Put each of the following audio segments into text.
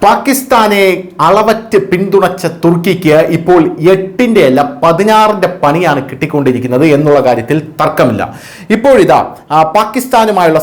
പാകിസ്ഥാനെ അളവറ്റ് പിന്തുണച്ച തുർക്കിക്ക് ഇപ്പോൾ 8ന്റെ അല്ല 16ന്റെ പണിയാണ് കിട്ടിക്കൊണ്ടിരിക്കുന്നത് എന്നുള്ള കാര്യത്തിൽ തർക്കമില്ല. ഇപ്പോഴിതാ പാകിസ്ഥാനുമായുള്ള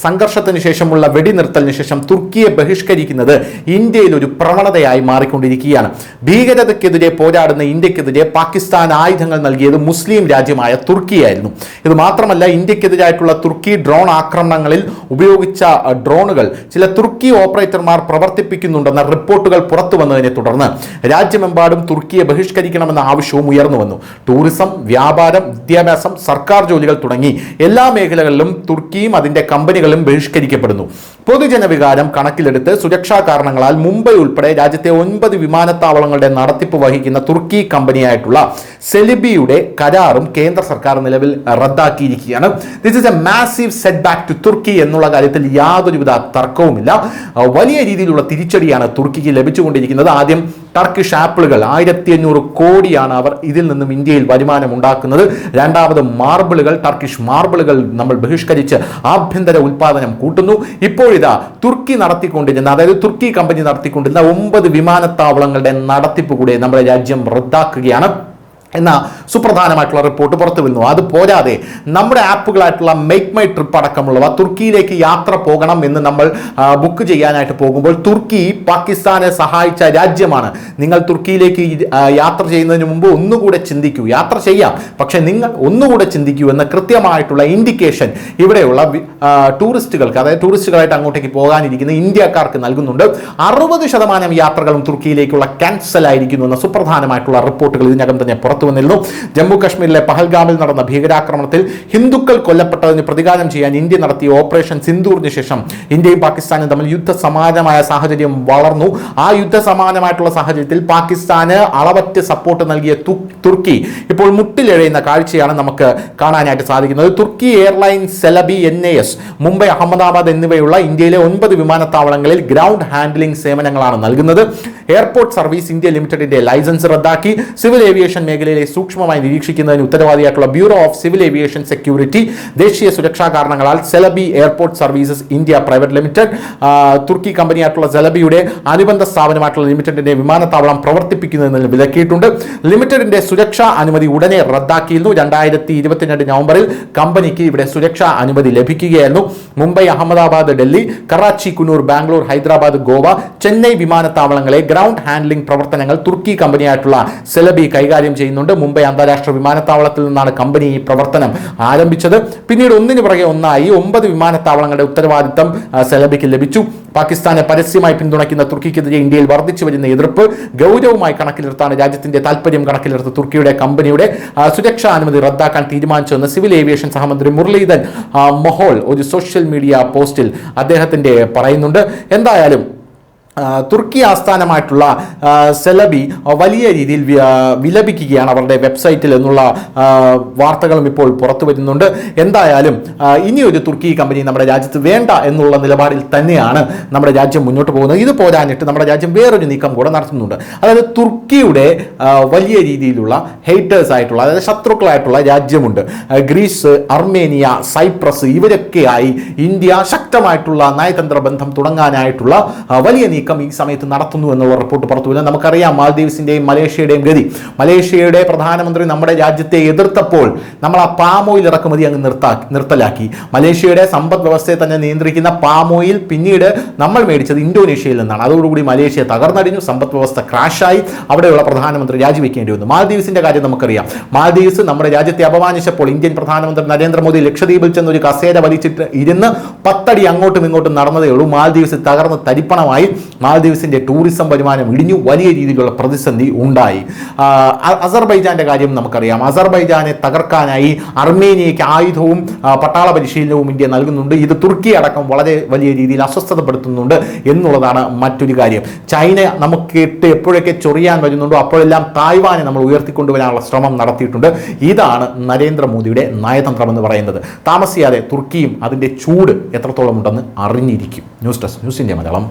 സംഘർഷത്തിന് ശേഷമുള്ള വെടിനിർത്തലിന് ശേഷം തുർക്കിയെ ബഹിഷ്കരിക്കുന്നത് ഇന്ത്യയിൽ ഒരു പ്രവണതയായി മാറിക്കൊണ്ടിരിക്കുകയാണ്. ഭീകരതയ്ക്കെതിരെ പോരാടുന്ന ഇന്ത്യക്കെതിരെ പാകിസ്ഥാൻ ആയുധങ്ങൾ നൽകിയത് മുസ്ലിം രാജ്യമായ തുർക്കിയായിരുന്നു. ഇത് മാത്രമല്ല, ഇന്ത്യക്കെതിരായിട്ടുള്ള തുർക്കി ഡ്രോൺ ആക്രമണങ്ങളിൽ ഉപയോഗിച്ച ഡ്രോണുകൾ ചില തുർക്കി ഓപ്പറേറ്റർമാർ പ്രവർത്തിപ്പിക്കുന്നുണ്ടെന്ന റിപ്പോർട്ടുകൾ പുറത്തു വന്നതിനെ തുടർന്ന് രാജ്യമെമ്പാടും തുർക്കിയെ ബഹിഷ്കരിക്കണമെന്ന ആവശ്യവും ഉയർന്നു വന്നു. ടൂറിസം, വ്യാപാരം, വിദ്യാഭ്യാസം, സർക്കാർ ജോലികൾ തുടങ്ങി എല്ലാ മേഖലകളിലും തുർക്കിയും അതിന്റെ കമ്പനികളും ബഹിഷ്കരിക്കപ്പെടുന്നു. പൊതുജനവികാരം കണക്കിലെടുത്ത് സുരക്ഷാ കാരണങ്ങളാൽ മുംബൈ ഉൾപ്പെടെ രാജ്യത്തെ 9 വിമാനത്താവളങ്ങളുടെ നടത്തിപ്പ് വഹിക്കുന്ന തുർക്കി കമ്പനിയായിട്ടുള്ള സെലിബിയുടെ കരാറും കേന്ദ്ര സർക്കാർ നിലവിൽ റദ്ദാക്കിയിരിക്കുകയാണ്. This is a massive setback to തുർക്കി എന്നുള്ള കാര്യത്തിൽ യാതൊരുവിധ തർക്കവുമില്ല. വലിയ രീതിയിലുള്ള തിരിച്ചടിയാണ് തുർക്കിക്ക് ലഭിച്ചുകൊണ്ടിരിക്കുന്നത്. ആദ്യം ടർക്കിഷ് ആപ്പിളുകൾ 1500 കോടിയാണ് അവർ ഇതിൽ നിന്നും ഇന്ത്യയിൽ വരുമാനം ഉണ്ടാക്കുന്നത്. രണ്ടാമത് മാർബിളുകൾ, ടർക്കിഷ് മാർബിളുകൾ നമ്മൾ ബഹിഷ്കരിച്ച് ആഭ്യന്തര ഉൽപാദനം കൂട്ടുന്നു. ഇപ്പോഴിതാ തുർക്കി നടത്തിക്കൊണ്ടിരുന്ന, അതായത് തുർക്കി കമ്പനി നടത്തിക്കൊണ്ടിരുന്ന 9 വിമാനത്താവളങ്ങളുടെ നടത്തിപ്പ് കൂടെ നമ്മുടെ രാജ്യം റദ്ദാക്കുകയാണ് എന്ന സുപ്രധാനമായിട്ടുള്ള റിപ്പോർട്ട് പുറത്തു വരുന്നു. അത് പോരാതെ നമ്മുടെ ആപ്പുകളായിട്ടുള്ള മേക്ക് മൈ ട്രിപ്പ് അടക്കമുള്ളവ തുർക്കിയിലേക്ക് യാത്ര പോകണം എന്ന് നമ്മൾ ബുക്ക് ചെയ്യാനായിട്ട് പോകുമ്പോൾ തുർക്കി പാകിസ്ഥാനെ സഹായിച്ച രാജ്യമാണ്. നിങ്ങൾ തുർക്കിയിലേക്ക് യാത്ര ചെയ്യുന്നതിന് മുമ്പ് ഒന്നുകൂടെ ചിന്തിക്കൂ. യാത്ര ചെയ്യാം, പക്ഷെ നിങ്ങൾ ഒന്നുകൂടെ ചിന്തിക്കൂ എന്ന കൃത്യമായിട്ടുള്ള ഇൻഡിക്കേഷൻ ഇവിടെയുള്ള ടൂറിസ്റ്റുകൾക്ക്, അതായത് ടൂറിസ്റ്റുകളായിട്ട് അങ്ങോട്ടേക്ക് പോകാനിരിക്കുന്ന ഇന്ത്യക്കാർക്ക് നൽകുന്നുണ്ട്. 60% യാത്രകളും തുർക്കിയിലേക്കുള്ള ക്യാൻസൽ ആയിരിക്കുന്നു എന്ന സുപ്രധാനമായിട്ടുള്ള റിപ്പോർട്ടുകൾ ഇതിനകം തന്നെ വന്നിരുന്നു. ജമ്മു കാശ്മീരിലെ പഹൽഗാമിൽ നടന്ന ഭീകരാക്രമണത്തിൽ ഹിന്ദുക്കൾ കൊല്ലപ്പെട്ടതിന് പ്രതികാരം ചെയ്യാൻ ഇന്ത്യ നടത്തിയ ഓപ്പറേഷൻ സിന്ദൂറിന് ശേഷം ഇന്ത്യയും പാകിസ്ഥാനും തമ്മിൽ യുദ്ധസമാനമായ സാഹചര്യം വളർന്നു. ആ യുദ്ധസമാനമായിട്ടുള്ള സാഹചര്യത്തിൽ പാകിസ്ഥാന് അളവറ്റ് സപ്പോർട്ട് നൽകിയ തുർക്കി ഇപ്പോൾ മുട്ടിലെഴയുന്ന കാഴ്ചയാണ് നമുക്ക് കാണാനായിട്ട് സാധിക്കുന്നത്. തുർക്കി airlines, Celebi, NAS, Mumbai, Ahmedabad എന്നിവയുള്ള ഇന്ത്യയിലെ 9 വിമാനത്താവളങ്ങളിൽ ഗ്രൗണ്ട് ഹാൻഡ്ലിംഗ് സേവനങ്ങളാണ് നൽകുന്നത്. എയർപോർട്ട് സർവീസ് ഇന്ത്യ ലിമിറ്റഡിന്റെ ലൈസൻസ് റദ്ദാക്കി. സിവിൽ ഏവിയേഷൻ മേഖലയിലെ സൂക്ഷ്മമായി നിരീക്ഷിക്കുന്നതിന് ഉത്തരവാദിയായിട്ടുള്ള bureau of civil aviation security ദേശീയ സുരക്ഷാ കാരണങ്ങളാൽ Celebi airport services India private limited, തുർക്കി കമ്പനിയായിട്ടുള്ള സെലബിയുടെ അനുബന്ധ സ്ഥാപനമായിട്ടുള്ള ലിമിറ്റഡിന്റെ വിമാനത്താവളം പ്രവർത്തിപ്പിക്കുന്നതിന് വിലക്കിയിട്ടുണ്ട്. ലിമിറ്റഡിന്റെ സുരക്ഷാ അനുമതി ഉടനെ റദ്ദാക്കിയിരുന്നു. 2022 നവംബറിൽ കമ്പനിക്ക് ഇവിടെ സുരക്ഷാ അനുമതി ലഭിക്കുകയായിരുന്നു. മുംബൈ, അഹമ്മദാബാദ്, ഡൽഹി, കറാച്ചി, കുന്നൂർ, ബാംഗ്ലൂർ, ഹൈദരാബാദ്, ഗോവ, ചെന്നൈ വിമാനത്താവളങ്ങളെ ഗ്രൗണ്ട് ഹാൻഡ്ലിംഗ് പ്രവർത്തനങ്ങൾ തുർക്കി കമ്പനിയായിട്ടുള്ള സെലബി കൈകാര്യം ചെയ്യുന്നുണ്ട്. മുംബൈ അന്താരാഷ്ട്ര വിമാനത്താവളത്തിൽ നിന്നാണ് കമ്പനി ഈ പ്രവർത്തനം ആരംഭിച്ചത്. പിന്നീട് ഒന്നിനു പുറകെ ഒന്നായി 9 വിമാനത്താവളങ്ങളുടെ ഉത്തരവാദിത്തം സെലബിക്ക് ലഭിച്ചു. പാകിസ്ഥാനെ പരസ്യമായി പിന്തുണയ്ക്കുന്ന തുർക്കിക്കെതിരെ ഇന്ത്യയിൽ വർദ്ധിച്ചു വരുന്ന എതിർപ്പ് ഗൗരവമായി കണക്കിലെടുത്താണ് രാജ്യത്തിന്റെ താൽപര്യം കണക്കിലെടുത്ത് തുർക്കിയുടെ കമ്പനിയുടെ സുരക്ഷാ അനുമതി റദ്ദാക്കാൻ തീരുമാനിച്ചതെന്ന് സിവിൽ ഏവിയേഷൻ സഹമന്ത്രി മുരളീധരൻ മൊഹോൾ ഒരു സോഷ്യൽ മീഡിയ പോസ്റ്റിൽ അദ്ദേഹത്തിന്റെ പറയുന്നുണ്ട്. എന്തായാലും തുർക്കി ആസ്ഥാനമായിട്ടുള്ള സെലബി വലിയ രീതിയിൽ വിലപിക്കുകയാണ് അവരുടെ വെബ്സൈറ്റിൽ എന്നുള്ള വാർത്തകളും ഇപ്പോൾ പുറത്തു വരുന്നുണ്ട്. എന്തായാലും ഇനിയൊരു തുർക്കി കമ്പനി നമ്മുടെ രാജ്യത്ത് വേണ്ട എന്നുള്ള നിലപാടിൽ തന്നെയാണ് നമ്മുടെ രാജ്യം മുന്നോട്ട് പോകുന്നത്. ഇത് പോരാഞ്ഞിട്ട് നമ്മുടെ രാജ്യം വേറൊരു നീക്കം കൂടെ നടത്തുന്നുണ്ട്. അതായത് തുർക്കിയുടെ വലിയ രീതിയിലുള്ള ഹേറ്റേഴ്സ് ആയിട്ടുള്ള, അതായത് ശത്രുക്കളായിട്ടുള്ള രാജ്യമുണ്ട്. ഗ്രീസ്, അർമേനിയ, സൈപ്രസ് ഇവരൊക്കെയായി ഇന്ത്യ ശക്തമായിട്ടുള്ള നയതന്ത്ര ബന്ധം തുടങ്ങാനായിട്ടുള്ള വലിയ നീക്കം ഈ സമയത്ത് നടത്തുന്നു എന്നുള്ള റിപ്പോർട്ട് പുറത്തു വരുന്നത്. നമുക്കറിയാം മാൽദീവ്സിന്റെയും മലേഷ്യയുടെയും ഗതി. മലേഷ്യയുടെ പ്രധാനമന്ത്രി നമ്മുടെ രാജ്യത്തെ എതിർത്തപ്പോൾ നമ്മൾ ആ പാം ഓയിൽ ഇറക്കുമതി അങ്ങ് നിർത്തലാക്കി. മലേഷ്യയുടെ സമ്പദ് വ്യവസ്ഥയെ തന്നെ നിയന്ത്രിക്കുന്ന പാം ഓയിൽ പിന്നീട് നമ്മൾ മേടിച്ചത് ഇന്തോനേഷ്യയിൽ നിന്നാണ്. അതോടുകൂടി മലേഷ്യ തകർന്നടിഞ്ഞു, സമ്പദ് വ്യവസ്ഥ ക്രാഷായി, അവിടെയുള്ള പ്രധാനമന്ത്രി രാജിവെക്കേണ്ടി വന്നു. മാൽദീവ്സിന്റെ കാര്യം നമുക്കറിയാം. മാൽദീവ്സ് നമ്മുടെ രാജ്യത്തെ അപമാനിച്ചപ്പോൾ ഇന്ത്യൻ പ്രധാനമന്ത്രി നരേന്ദ്രമോദി ലക്ഷദ്വീപിൽ ചെന്ന് ഒരു കസേര വലിച്ചിട്ട് ഇരുന്ന് 10 അടി അങ്ങോട്ടും ഇങ്ങോട്ടും നടന്നതേ ഉള്ളൂ. മാൽദീവ്സ് തകർന്ന് തരിപ്പണമായി. മാൽദീവ്സിന്റെ ടൂറിസം വരുമാനം ഇടിഞ്ഞു. വലിയ രീതിയിലുള്ള പ്രതിസന്ധി ഉണ്ടായി. അസർബൈജാന്റെ കാര്യം നമുക്കറിയാം. അസർബൈജാനെ തകർക്കാനായി അർമേനിയയ്ക്ക് ആയുധവും പട്ടാള പരിശീലനവും ഇന്ത്യ നൽകുന്നുണ്ട്. ഇത് തുർക്കി അടക്കം വളരെ വലിയ രീതിയിൽ അസ്വസ്ഥതപ്പെടുത്തുന്നുണ്ട് എന്നുള്ളതാണ് മറ്റൊരു കാര്യം. ചൈന നമുക്ക് എപ്പോഴൊക്കെ ചൊറിയാൻ വരുന്നുണ്ടോ അപ്പോഴെല്ലാം തായ്വാനെ നമ്മൾ ഉയർത്തിക്കൊണ്ടുവരാനുള്ള ശ്രമം നടത്തിയിട്ടുണ്ട്. ഇതാണ് നരേന്ദ്രമോദിയുടെ നയതന്ത്രം എന്ന് പറയുന്നത്. താമസിയാതെ തുർക്കിയും അതിന്റെ ചൂട് എത്രത്തോളം ഉണ്ടെന്ന് അറിഞ്ഞിരിക്കും. News desk, news India Malayalam.